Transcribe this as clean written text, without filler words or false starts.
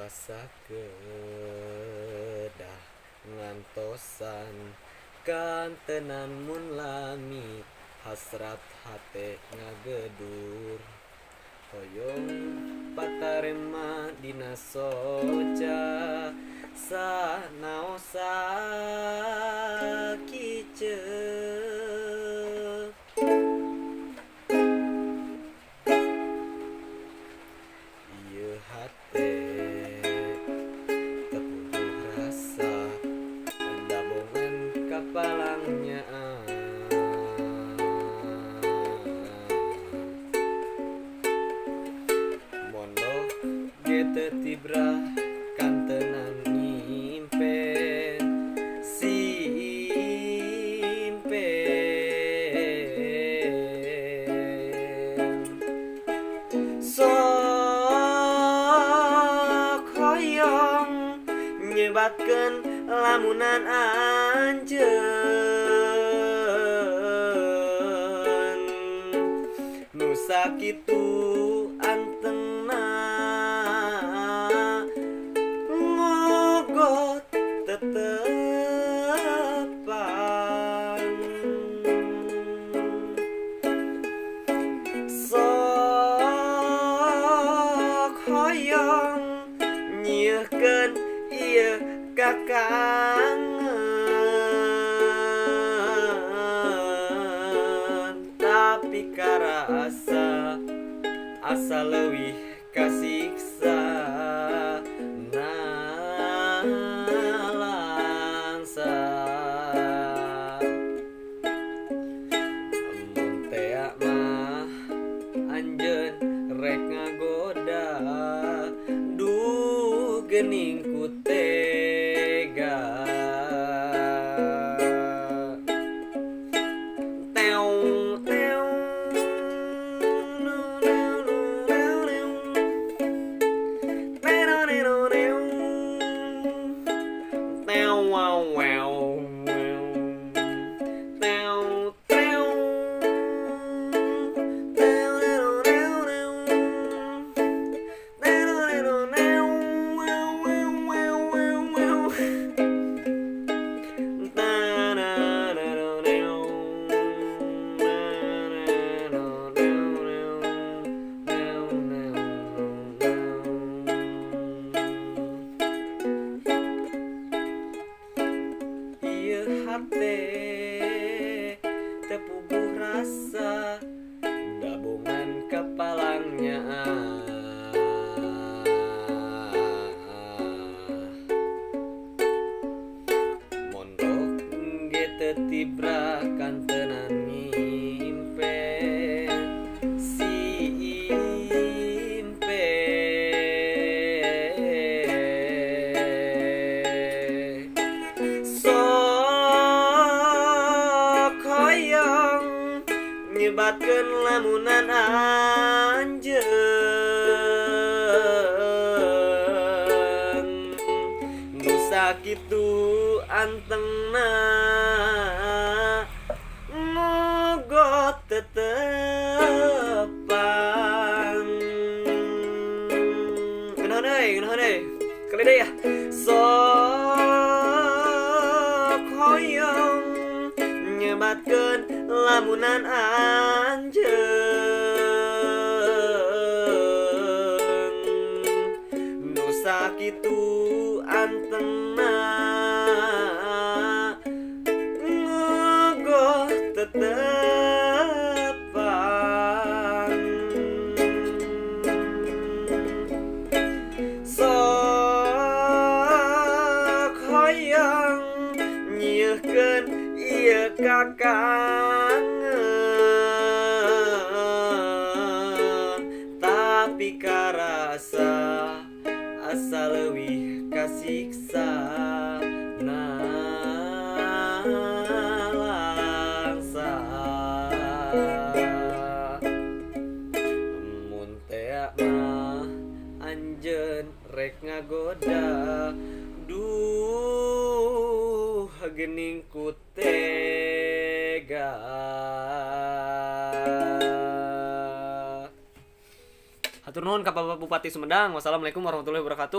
rasa kedah ngantosan kantenan mun lami hasrat hate ngagedur hoyong patarema dina soca sanaosa kiceuk ieu hate tepuduh rasa dabongan kapalangnya mondo ge tibra kantenan nyimpen sok hoyong nyebatkeun lamunan anjeun nu sakitu antengna ngogot tetepan sok hoyong nyieunkeun ieu kakangen tapi karasa asa leuwih kasiksa nalangsa mun tea mah anjeun rek ngagoda duh geuning ku tega teong teong wow wow ieu hate tepuguh rasa dabongan kapalangnya mondok ge tibra kantenan nyimpen nyebatkeun lamunan anjeun nu sakitu antengna ngogot tetepan kunaon deui kali deui ya sok hoyong nyebatkeun lamunan anjeun nu sakitu antengna ngogot tetepan sok hoyong nyieunkeun ieu kakangen tapi karasa asa leuwih kasiksa nalangsa mun tea mah anjeun rek ngagoda duh geuning ku tega. Hatur nuhun ka Bapak Bupati Sumedang. Wassalamualaikum warahmatullahi wabarakatuh.